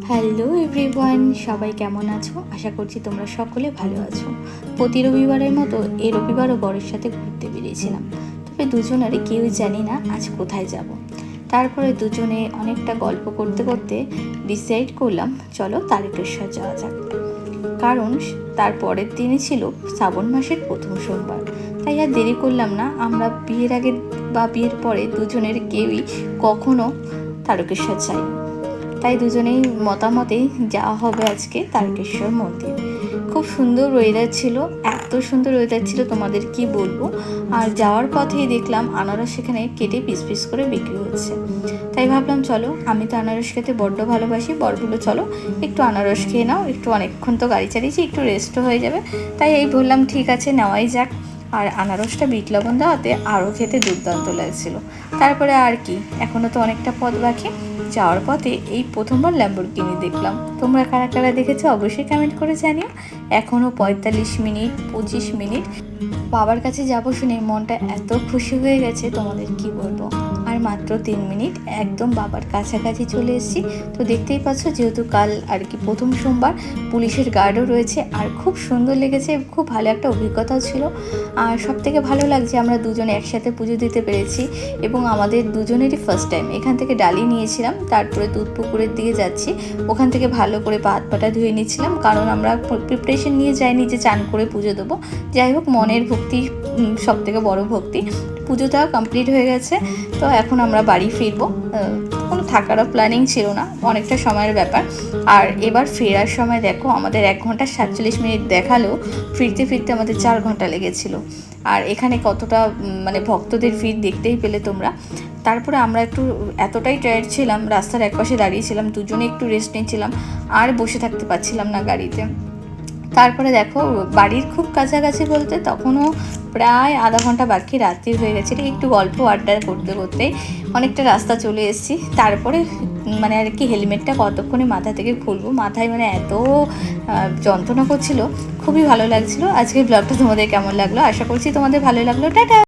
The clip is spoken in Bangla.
হ্যালো এভরিওয়ান, সবাই কেমন আছো? আশা করছি তোমরা সকলে ভালো আছো। প্রতি রবিবারের মতো এই রবিবারও বরের সাথে ঘুরতে বেরিয়েছিলাম, তবে দুজনারই কেউই জানি না আজ কোথায় যাব। তারপরে দুজনে অনেকটা গল্প করতে করতে ডিসাইড করলাম চলো তারকেশ্বর যাওয়া যাক। কারণ তার পরের দিনই ছিল শ্রাবণ মাসের প্রথম সোমবার। তাই আর দেরি করলাম না। আমরা বিয়ের আগে বা বিয়ের পরে দুজনের কেউই কখনো তারকেশ্বর যাইনি, তাই দুজনেই মতামতেই যাওয়া হবে আজকে তারকেশ্বর মন্দির। খুব সুন্দর ওয়েদার ছিল, এত সুন্দর ওয়েদার ছিল তোমাদের কি বলবো। আর যাওয়ার পথেই দেখলাম আনারস সেখানে কেটে পিস পিস করে বিক্রি হচ্ছে। তাই ভাবলাম চলো, আমি তো আনারস খেতে বড্ড ভালোবাসি। বরগুলো চলো একটু আনারস খেয়ে নাও, একটু অনেকক্ষণ তো গাড়ি চালিয়েছি, একটু রেস্টও হয়ে যাবে। তাই এই বললাম ঠিক আছে নেওয়াই যাক। আর আনারসটা বিট লবণ দেওয়াতে আরও খেতে দুর্দান্ত লাগছিল। তারপরে আর কি, এখনও তো অনেকটা পথ বাকি। যাওয়ার পথে এই প্রথমবার ল্যাম্বরগিনি দেখলাম। তোমরা কারা কারা দেখেছো অবশ্যই কমেন্ট করে জানিও। এখনও 45 মিনিট 25 মিনিট বাবার কাছে যাবো শুনে মনটা এত খুশি হয়ে গেছে তোমাদের কি বলবো। আর মাত্র 3 মিনিট একদম বাবার কাছাকাছি চলে এসেছি। তো দেখতেই পাচ্ছ, যেহেতু কাল আর কি প্রথম সোমবার, পুলিশের গার্ডও রয়েছে। আর খুব সুন্দর লেগেছে, খুব ভালো একটা অভিজ্ঞতাও ছিল। আর সব থেকে ভালো লাগছে আমরা দুজনে একসাথে পুজো দিতে পেরেছি, এবং আমাদের দুজনেরই ফার্স্ট টাইম। এখান থেকে ডালি নিয়েছিলাম, তারপরে দুধ পুকুরের দিকে যাচ্ছি, ওখান থেকে ভালো করে হাত পাটা ধুয়ে নিচ্ছিলাম, কারণ আমরা প্রিপারেশন নিয়ে যাইনি যে চান করে পুজো দেবো। যাই হোক, মনের ভক্তি সব থেকে বড় ভক্তি। পুজোটাও কমপ্লিট হয়ে গেছে। তো এখন আমরা বাড়ি ফিরবো। কোনো থাকারও প্ল্যানিং ছিল না, অনেকটা সময়ের ব্যাপার। আর এবার ফেরার সময় দেখো, আমাদের 1 ঘন্টা 47 মিনিট দেখালো, ফিরতে ফিরতে আমাদের 4 ঘন্টা লেগেছিল। আর এখানে কতটা মানে ভক্তদের ভিড় দেখতেই পেলে তোমরা। তারপরে আমরা একটু এতটাই টায়ার্ড ছিলাম, রাস্তার একপাশে দাঁড়িয়েছিলাম, দুজনে একটু রেস্ট নিচ্ছিলাম, আর বসে থাকতে পারছিলাম না গাড়িতে। তারপরে দেখো, বাড়ির খুব কাছাকাছি বলতে তখনও প্রায় আধা ঘন্টা বাকি, রাত্রি হয়ে গেছে। একটু গল্প আড্ডা করতে করতে অনেকটা রাস্তা চলে এসেছি। তারপরে মানে আর কি হেলমেটটা কতক্ষণে মাথা থেকে খুলবো, মাথায় মানে এত যন্ত্রণা করছিল, খুবই ভালো লাগছিল। আজকের ব্লগটা তোমাদের কেমন লাগলো? আশা করছি তোমাদের ভালো লাগলো। টাটা।